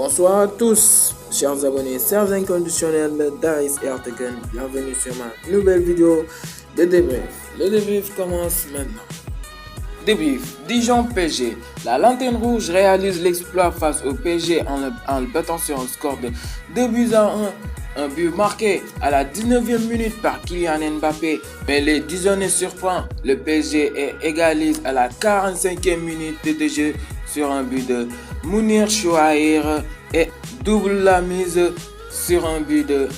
Bonsoir à tous, chers abonnés, chers inconditionnels d'Aris Ertegun. Bienvenue sur ma nouvelle vidéo de débrief. Le débrief commence maintenant. Débrief, Dijon PSG. La Lanterne Rouge réalise l'exploit face au PSG en le battant sur un score de 2-1. Un but marqué à la 19e minute par Kylian Mbappé, mais les Dijonnais surprend le PSG et égalise à la 45e minute de jeu sur un but de Mounir Chouaïr et double la mise sur un but de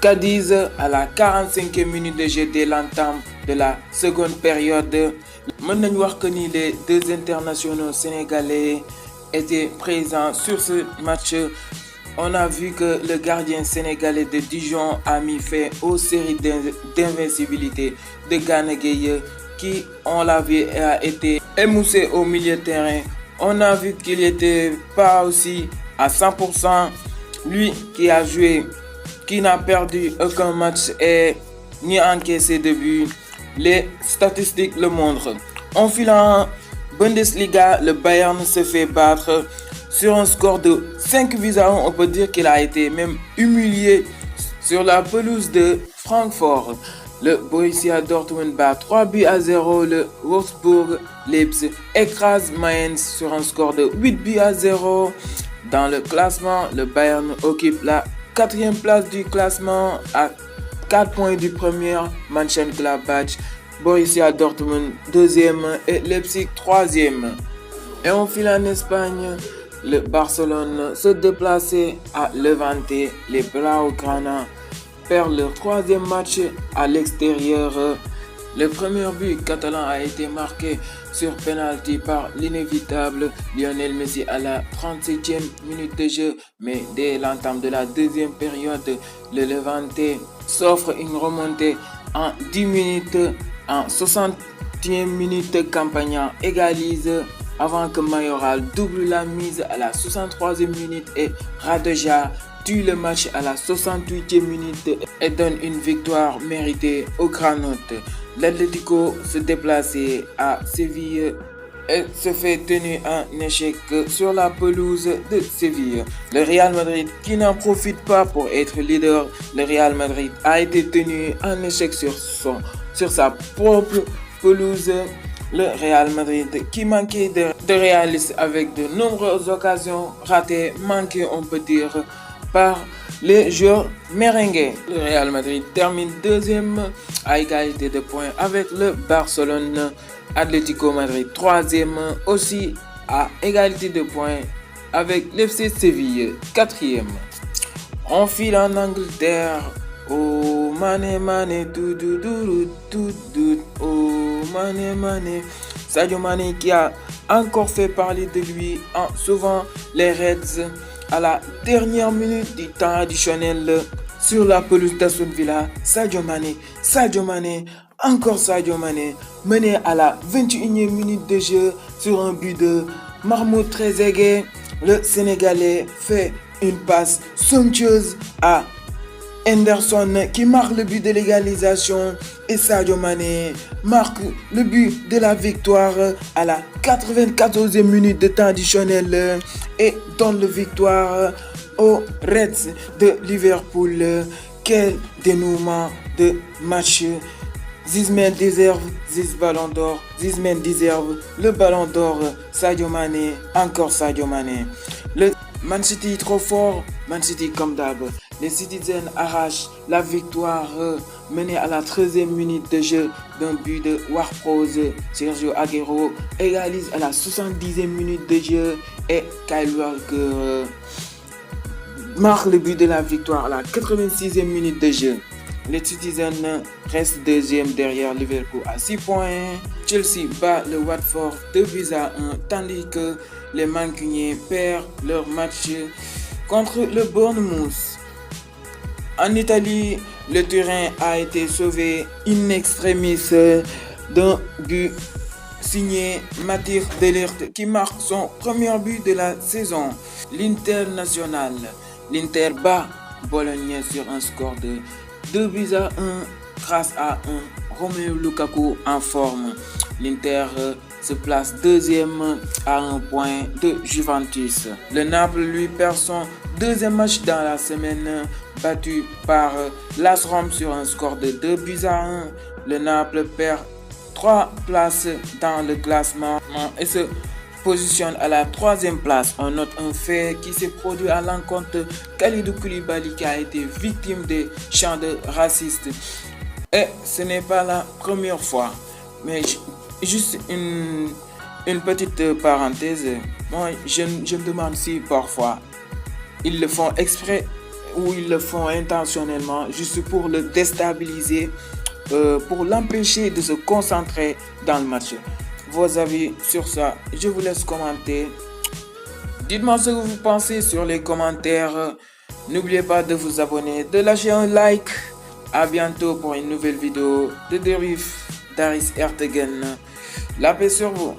Cadiz à la 45e minute de jeu dès l'entame de la seconde période. Mën nañu wax que ni les deux internationaux sénégalais étaient présents sur ce match. On a vu que le gardien sénégalais de Dijon a mis fin aux séries d'invincibilité de Gana Gueye qui, on l'a vu, a été émoussé au milieu de terrain. On a vu qu'il n'était pas aussi à 100%. Lui qui a joué, qui n'a perdu aucun match et ni encaissé de but. Les statistiques le montrent. En filant Bundesliga, le Bayern se fait battre sur un score de 5-1. On peut dire qu'il a été même humilié sur la pelouse de Francfort. Le Borussia Dortmund bat 3-0. Le Wolfsburg Leipzig écrase Mainz sur un score de 8-0. Dans le classement, le Bayern occupe la 4e place du classement à 4 points du premier. Mönchengladbach, Borussia Dortmund 2e et Leipzig 3e. Et on file en Espagne. Le Barcelone se déplaçait à Levante. Les Blaugrana perdent leur 3e match à l'extérieur. Le premier but catalan a été marqué sur penalty par l'inévitable Lionel Messi à la 37e minute de jeu. Mais dès l'entame de la deuxième période, le Levante s'offre une remontée en 10 minutes. En 60e minute, Campagna égalise avant que Mayoral double la mise à la 63e minute et Radeja tue le match à la 68e minute et donne une victoire méritée aux Granotes. L'Atlético se déplaçait à Séville et se fait tenir un échec sur la pelouse de Séville. Le Real Madrid qui n'en profite pas pour être leader. Le Real Madrid a été tenu en échec sur sa propre pelouse. Le Real Madrid qui manquait de réalisme avec de nombreuses occasions ratées, manquées on peut dire par les joueurs merengues. Le Real Madrid termine 2e à égalité de points avec le Barcelone. Atlético Madrid 3e aussi à égalité de points avec l'FC Séville 4e. On file en Angleterre. Oh mané mané tout oh mané. Sadio Mané qui a encore fait parler de lui en sauvant les Reds à la dernière minute du temps additionnel sur la pelouse d'Aston Villa. Sadio Mané, encore Sadio Mané, mené à la 21e minute de jeu sur un but de Mahmoud Trezeguet. Le Sénégalais fait une passe somptueuse à Henderson qui marque le but de l'égalisation et Sadio Mané marque le but de la victoire à la 94e minute de temps additionnel et donne la victoire aux Reds de Liverpool. Quel dénouement de match! Zizmen déserve Ballon d'Or. Zizmen déserve le Ballon d'Or. Sadio Mané, encore Sadio Mané. Le Man City trop fort. Man City comme d'hab. Les Citizens arrachent la victoire menée à la 13e minute de jeu d'un but de Ward-Prowse. Sergio Aguero égalise à la 70e minute de jeu et Kyle Walker marque le but de la victoire à la 86e minute de jeu. Les Citizens restent 2e derrière Liverpool à 6 points. Chelsea bat le Watford 2-1 tandis que les Mancuniens perdent leur match contre le Bournemouth. En Italie, le Turin a été sauvé in extremis d'un but signé Mathis de Ligt qui marque son premier but de la saison. L'International. L'Inter bat Bologne sur un score de 2-1 grâce à un Romelu Lukaku en forme. L'Inter se place deuxième à un point de Juventus. Le Naples lui perd son deuxième match dans la semaine, battu par l'AS Rome sur un score de 2-1. Le Naples perd 3 places dans le classement et se positionne à la 3e place. On note un fait qui s'est produit à l'encontre de Kalidou Koulibaly qui a été victime des chants racistes. Et ce n'est pas la première fois. Mais juste une petite parenthèse. Moi, je me demande si parfois ils le font exprès ou ils le font intentionnellement juste pour le déstabiliser, pour l'empêcher de se concentrer dans le match. Vos avis sur ça, je vous laisse commenter. Dites-moi ce que vous pensez sur les commentaires. N'oubliez pas de vous abonner, de lâcher un like. À bientôt pour une nouvelle vidéo de débrief d'Aris Ertegen. La paix sur vous.